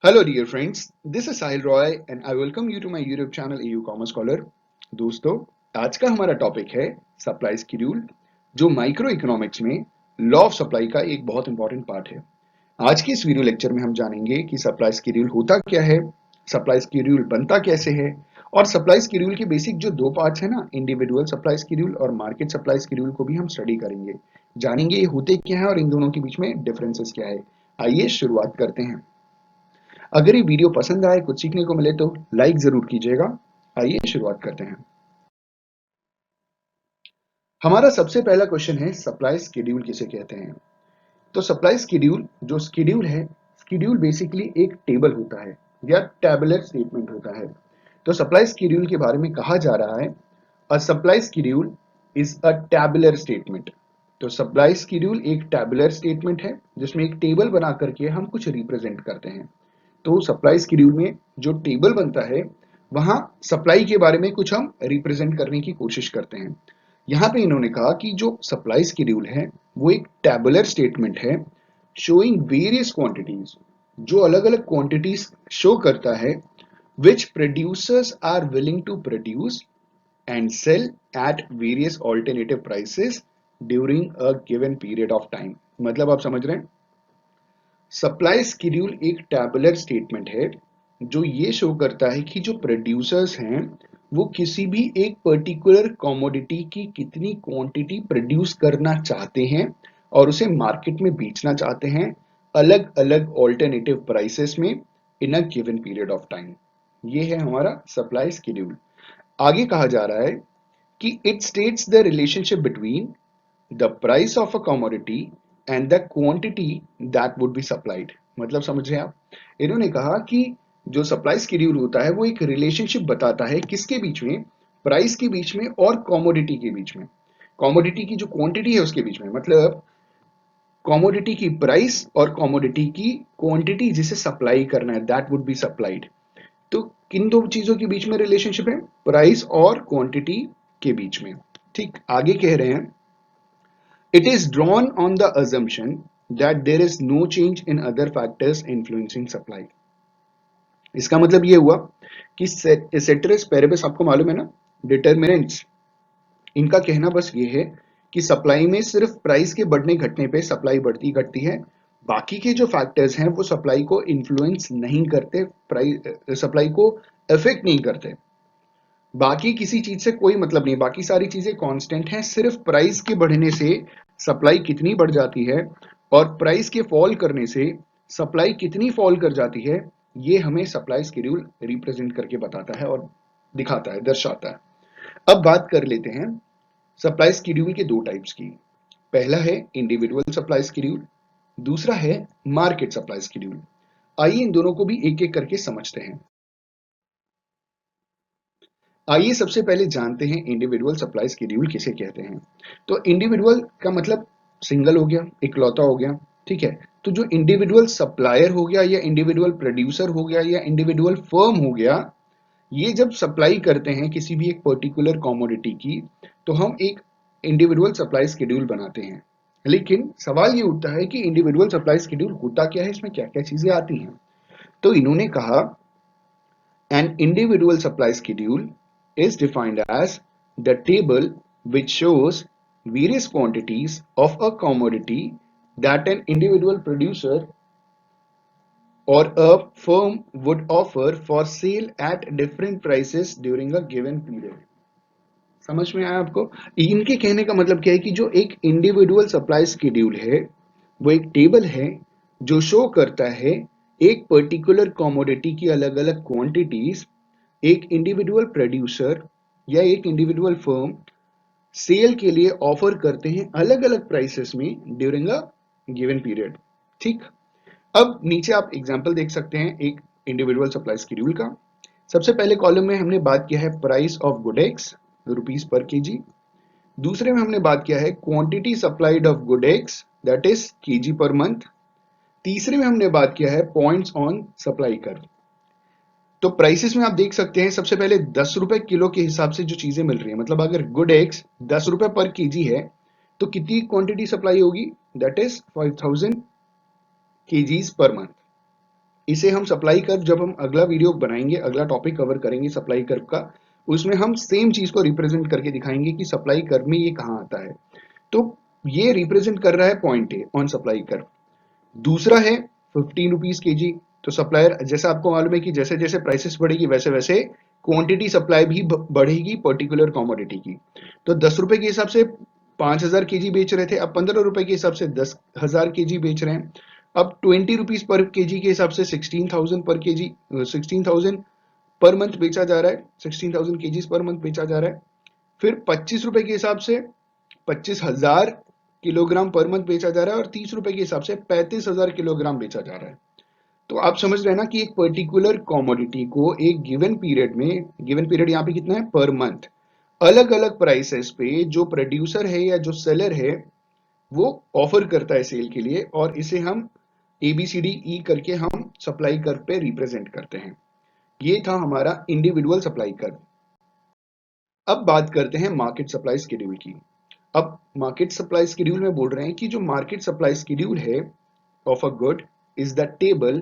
Hello dear friends, this is Sahil Roy and I welcome you to my YouTube channel AU Commerce Scholar। दोस्तों, आज का हमारा topic है supply schedule, जो micro economics में law of supply का एक बहुत इंपॉर्टेंट पार्ट है। आज के इस वीडियो लेक्चर में हम जानेंगे कि सप्लाई शेड्यूल होता क्या है, सप्लाई शेड्यूल बनता कैसे है और सप्लाई शेड्यूल के बेसिक जो दो पार्ट्स है ना, इंडिविजुअल सप्लाई शेड्यूल और मार्केट सप्लाई शेड्यूल को भी हम स्टडी करेंगे, जानेंगे ये होते क्या है और इन दोनों के बीच में डिफरेंसेस क्या है। आइए शुरुआत करते हैं। अगर ये वीडियो पसंद आए, कुछ सीखने को मिले तो लाइक जरूर कीजिएगा। आइए शुरुआत करते हैं। हमारा सबसे पहला क्वेश्चन है सप्लाई शेड्यूल किसे कहते हैं। तो सप्लाई शेड्यूल जो शेड्यूल है, शेड्यूल बेसिकली एक टेबल होता है या टेबुलर स्टेटमेंट होता है। तो सप्लाई शेड्यूल के बारे में कहा जा रहा है a supply schedule is a tabular statement. तो सप्लाई शेड्यूल एक टेबुलर स्टेटमेंट है जिसमें एक टेबल बना करके हम कुछ रिप्रेजेंट करते हैं। तो सप्लाई शेड्यूल में जो टेबल बनता है वहां सप्लाई के बारे में कुछ हम रिप्रेजेंट करने की कोशिश करते हैं। यहाँ पे इन्होंने कहा कि जो सप्लाई शेड्यूल है वो एक टेबुलर स्टेटमेंट है शोइंग वेरियस क्वांटिटीज, जो अलग अलग क्वांटिटीज शो करता है which producers are willing to produce and sell at various alternative prices during a given period of time. मतलब आप समझ रहे हैं, सप्लाई शेड्यूल एक टैबुलर स्टेटमेंट है जो ये शो करता है कि जो प्रोड्यूसर्स हैं वो किसी भी एक पर्टिकुलर कमोडिटी की कितनी क्वांटिटी प्रोड्यूस करना चाहते हैं और उसे मार्केट में बेचना चाहते हैं अलग अलग ऑल्टरनेटिव प्राइसेस में in a given period of time. ये है हमारा सप्लाई शेड्यूल। आगे कहा जा रहा है कि it states the relationship between the price of a commodity and the quantity that would be supplied. मतलब समझ रहे हैं आप, इन्होंने कहा कि जो सप्लाई शेड्यूल होता है वो एक रिलेशनशिप बताता है किसके बीच में, प्राइस के बीच में और कमोडिटी के बीच में, कमोडिटी की जो क्वांटिटी है उसके बीच में। मतलब कमोडिटी की प्राइस और कमोडिटी की क्वांटिटी जिसे सप्लाई करना है दैट वुड बी सप्लाइड। तो किन दो चीजों के बीच में रिलेशनशिप है, प्राइस और क्वांटिटी के बीच में। ठीक, आगे कह रहे हैं it is drawn on the assumption that there is no change in other factors influencing supply। इसका मतलब ये हुआ कि ceteris paribus आपको मालूम है ना, डिटर्मिनेंट्स, इनका कहना बस ये है कि सप्लाई में सिर्फ प्राइस के बढ़ने घटने पे सप्लाई बढ़ती घटती है, बाकी के जो फैक्टर्स हैं वो सप्लाई को इन्फ्लुएंस नहीं करते, प्राइस सप्लाई को अफेक्ट नहीं करते। बाकी किसी चीज से कोई मतलब नहीं, बाकी सारी चीजें कांस्टेंट हैं, सिर्फ प्राइस के बढ़ने से सप्लाई कितनी बढ़ जाती है और प्राइस के फॉल करने से सप्लाई कितनी फॉल कर जाती है, ये हमें सप्लाई शेड्यूल रिप्रेजेंट करके बताता है और दिखाता है, दर्शाता है। अब बात कर लेते हैं सप्लाई शेड्यूल के दो टाइप्स की। पहला है इंडिविजुअल सप्लाई शेड्यूल, दूसरा है मार्केट सप्लाई शेड्यूल। आइए इन दोनों को भी एक एक करके समझते हैं। आइए सबसे पहले जानते हैं इंडिविजुअल सप्लाई शेड्यूल किसे कहते हैं। तो इंडिविजुअल का मतलब सिंगल हो गया, इकलौता हो गया, ठीक है। तो जो इंडिविजुअल सप्लायर हो गया या इंडिविजुअल प्रोड्यूसर हो गया या इंडिविजुअल फर्म हो गया, ये जब सप्लाई करते हैं किसी भी एक पर्टिकुलर कमोडिटी की तो हम एक इंडिविजुअल सप्लाई शेड्यूल बनाते हैं। लेकिन सवाल ये उठता है कि इंडिविजुअल सप्लाई शेड्यूल होता क्या है, इसमें क्या क्या चीजें आती हैं। तो इन्होंने कहा an individual supply schedule is defined as the table which shows various quantities of a commodity that an individual producer or a firm would offer for sale at different prices during a given period। समझ में आया आपको? इनके कहने का मतलब क्या है कि जो एक इंडिविजुअल सप्लाई शेड्यूल है वो एक टेबल है जो शो करता है एक पर्टिकुलर कमोडिटी की अलग अलग क्वांटिटीज एक इंडिविजुअल प्रोड्यूसर या एक इंडिविजुअल फर्म सेल के लिए ऑफर करते हैं अलग अलग प्राइसेस में ड्यूरिंग अ गिवन पीरियड। ठीक, अब नीचे आप एग्जांपल देख सकते हैं एक इंडिविजुअल सप्लाई शेड्यूल का। सबसे पहले कॉलम में हमने बात किया है price of good x, rupees per KG. दूसरे में हमने बात किया है quantity supplied of good x, that is KG per month. तीसरे में हमने बात किया है पॉइंट्स ऑन सप्लाई कर्व। तो प्राइसेस में आप देख सकते हैं सबसे पहले 10 रुपए किलो के हिसाब से जो चीजें मिल रही है, मतलब अगर गुड एक्स 10 रुपए पर केजी है तो कितनी क्वांटिटी सप्लाई होगी, that is 5000 KGs per month. इसे हम सप्लाई कर्व, जब हम अगला वीडियो बनाएंगे, अगला टॉपिक कवर करेंगे सप्लाई कर्व का, उसमें हम सेम चीज को रिप्रेजेंट करके दिखाएंगे कि सप्लाई कर्व में ये कहाँ आता है। तो ये रिप्रेजेंट कर रहा है point A on supply curve. दूसरा है 15 रुपीज के जी। तो सप्लायर, जैसा आपको मालूम है कि जैसे जैसे प्राइसेस बढ़ेगी वैसे वैसे क्वांटिटी सप्लाई भी बढ़ेगी पर्टिकुलर कमोडिटी की। तो 10 रुपए के हिसाब से 5,000 केजी बेच रहे थे, अब 15 रुपए के हिसाब से 10,000 केजी बेच रहे हैं। अब 20 रुपीज पर केजी के हिसाब से 16,000 पर केजी, 16,000 पर मंथ बेचा जा रहा है, 16,000 केजीज पर मंथ बेचा जा रहा है। फिर 25 रुपए के हिसाब से 25,000 किलोग्राम पर मंथ बेचा जा रहा है, और 30 रुपए के हिसाब से 35,000 किलोग्राम बेचा जा रहा है। तो आप समझ रहे हैं ना कि एक पर्टिकुलर कॉमोडिटी को एक गिवन पीरियड में, गिवन पीरियड यहाँ पे कितना है, पर मंथ, अलग अलग प्राइसेस पे जो प्रोड्यूसर है या जो सेलर है वो ऑफर करता है सेल के लिए, और इसे हम ABCDE करके हम सप्लाई कर्व पे रिप्रेजेंट करते हैं। ये था हमारा इंडिविजुअल सप्लाई कर्व। अब बात करते हैं मार्केट सप्लाई शेड्यूल की। अब मार्केट सप्लाई शेड्यूल में बोल रहे हैं कि जो मार्केट सप्लाई शेड्यूल है of a good is the table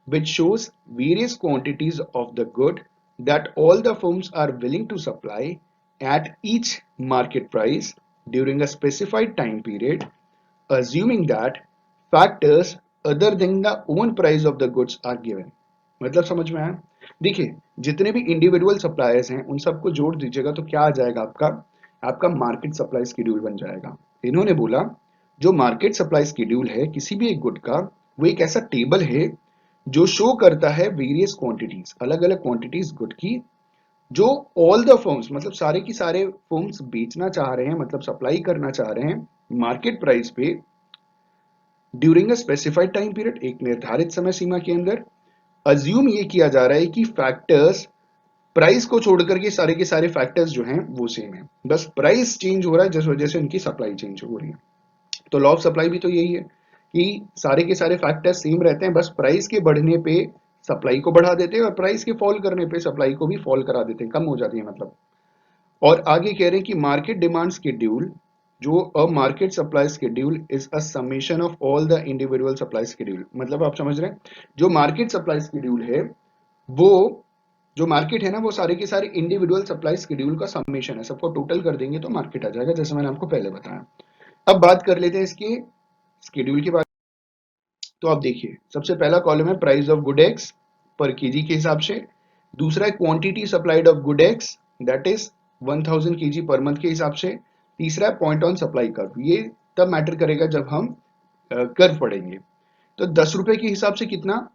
which shows various quantities of the good that all the firms are willing to supply at each market price during a specified time period, assuming that factors other than the own price of the goods are given। मतलब समझ में आया? देखिए, जितने भी individual suppliers हैं उन सबको जोड़ दीजिएगा तो क्या आ जाएगा, आपका आपका मार्केट सप्लाई शेड्यूल बन जाएगा। इन्होंने बोला जो मार्केट सप्लाई शेड्यूल है किसी भी एक गुड का, वो एक ऐसा टेबल है जो शो करता है वेरियस क्वांटिटीज, अलग अलग क्वांटिटीज गुड की, जो ऑल द फर्म्स, मतलब सारे की सारे फर्म्स बेचना चाह रहे हैं, मतलब सप्लाई करना चाह रहे हैं मार्केट प्राइस पे during a specified time period, एक निर्धारित समय सीमा के अंदर। अज्यूम ये किया जा रहा है कि फैक्टर्स, प्राइस को छोड़ करके सारे के सारे फैक्टर्स जो हैं वो सेम है, बस प्राइस चेंज हो रहा है जिस वजह से उनकी सप्लाई चेंज हो रही है। तो लॉ ऑफ सप्लाई भी तो यही है कि सारे के सारे फैक्टर्स सेम रहते हैं, बस प्राइस के बढ़ने पे सप्लाई को बढ़ा देते हैं और प्राइस के फॉल करने पे सप्लाई को भी फॉल करा देते हैं, कम हो जाती है मतलब। और आगे कह रहे हैं कि मार्केट डिमांड शेड्यूल, जो a market supply schedule is a summation of all the individual supply schedule. मतलब आप समझ रहे हैं, जो मार्केट सप्लाई शेड्यूल है वो, जो मार्केट है ना, वो सारे के सारे इंडिविजुअल सप्लाई शेड्यूल का समेशन है, सबको टोटल कर देंगे तो मार्केट आ जाएगा, जैसे मैंने आपको पहले बताया। अब बात कर लेते हैं इसके शेड्यूल के बारे में। तो आप देखिए, सबसे पहला कॉलम है प्राइस ऑफ गुड एक्स पर केजी के हिसाब से। दूसरा है quantity supplied of good x, that is 1000 KG per month के हिसाब से। तीसरा है पॉइंट ऑन सप्लाई कर्व, ये तब मैटर करेगा जब हम कर्व पढ़ेंगे। तो 10 रुपए के हिसाब से कितना,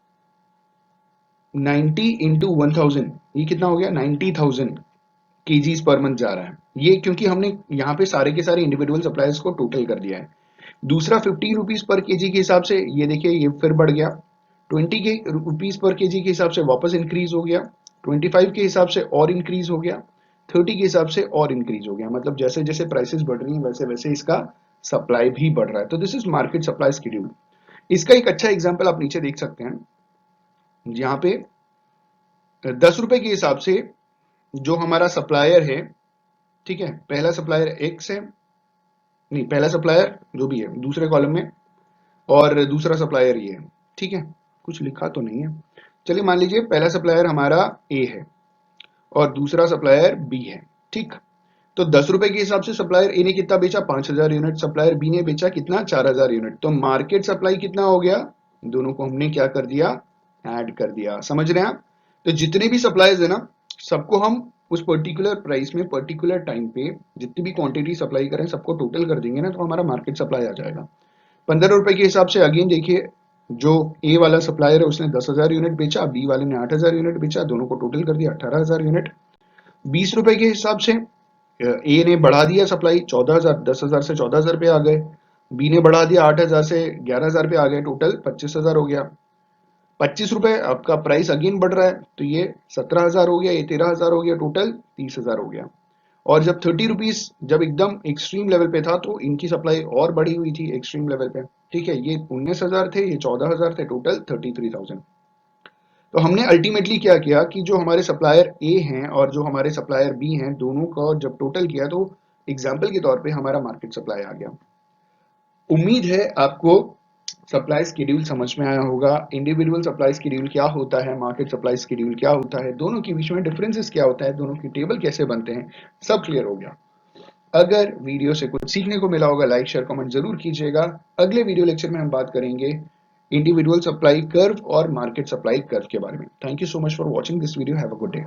90 इंटू 1000, ये कितना हो गया, 90,000 केजीज पर मंथ जा रहा है ये, क्योंकि हमने यहाँ पे सारे के सारे इंडिविजुअल सप्लायर्स को टोटल कर दिया है। दूसरा 50 रुपीज पर केजी के हिसाब से, ये देखिए ये फिर बढ़ गया। 20 के रुपीज पर केजी के हिसाब से वापस इंक्रीज हो गया। 25 के हिसाब से और इंक्रीज हो गया। 30 के हिसाब से और इंक्रीज हो गया। मतलब जैसे जैसे प्राइसेस बढ़ रही हैं वैसे वैसे इसका सप्लाई भी बढ़ रहा है। तो this is market supply schedule. इसका एक अच्छा एग्जाम्पल आप नीचे देख सकते हैं, यहाँ पे 10 रुपए के हिसाब से जो हमारा सप्लायर है, ठीक है, पहला सप्लायर एक्स है, नहीं पहला सप्लायर जो भी है दूसरे कॉलम में, और दूसरा सप्लायर ये है, ठीक है, कुछ लिखा तो नहीं है, चलिए मान लीजिए पहला सप्लायर हमारा ए है और दूसरा सप्लायर बी है, ठीक। तो 10 रुपए के हिसाब से सप्लायर ए ने कितना बेचा, 5,000 यूनिट, सप्लायर बी ने बेचा कितना, 4,000 यूनिट। तो मार्केट सप्लाई कितना हो गया, दोनों को हमने क्या कर दिया, ऐड कर दिया। समझ रहे हैं आप? तो जितने भी सप्लायर्स है ना, सबको हम उस पर्टिकुलर प्राइस में पर्टिकुलर टाइम पे जितनी भी क्वांटिटी सप्लाई करें सबको टोटल कर देंगे ना, तो हमारा मार्केट सप्लाई आ जाएगा। 15 रुपए के हिसाब से अगेन देखिए, जो ए वाला सप्लायर है उसने 10,000 यूनिट बेचा, बी वाले ने 8,000 यूनिट बेचा, दोनों को टोटल कर दिया 18,000 यूनिट। 20 रुपए के हिसाब से ए ने बढ़ा दिया सप्लाई 14,000, 10,000 से 14,000 पे आ गए। बी ने बढ़ा दिया 8,000 से 11,000 पे आ गए, टोटल 25,000 हो गया। 25 रुपए आपका प्राइस अगेन बढ़ रहा है, तो ये 17,000 हो गया, ये 13,000 हो गया, टोटल 30,000 हो गया। और जब 30 रुपीज जब एकदम एक्सट्रीम लेवल पे था तो इनकी सप्लाई और बढ़ी हुई थी एक्सट्रीम लेवल पे, ठीक है, ये 19,000 थे, ये 14,000 थे, टोटल 33,000। तो हमने अल्टीमेटली क्या किया कि जो हमारे सप्लायर ए हैं और जो हमारे सप्लायर बी हैं दोनों का जब टोटल किया तो एग्जाम्पल के तौर पे हमारा मार्केट सप्लाई आ गया। उम्मीद है आपको सप्लाई शेड्यूल समझ में आया होगा। इंडिविजुअल सप्लाई शेड्यूल क्या होता है, मार्केट सप्लाई शेड्यूल क्या होता है, दोनों के बीच में डिफरेंसेस क्या होता है, दोनों की टेबल कैसे बनते हैं, सब क्लियर हो गया। अगर वीडियो से कुछ सीखने को मिला होगा, लाइक शेयर कमेंट जरूर कीजिएगा। अगले वीडियो लेक्चर में हम बात करेंगे इंडिविजुअल सप्लाई कर्व और मार्केट सप्लाई कर्व के बारे में। Thank you so much for watching this video. Have a good day.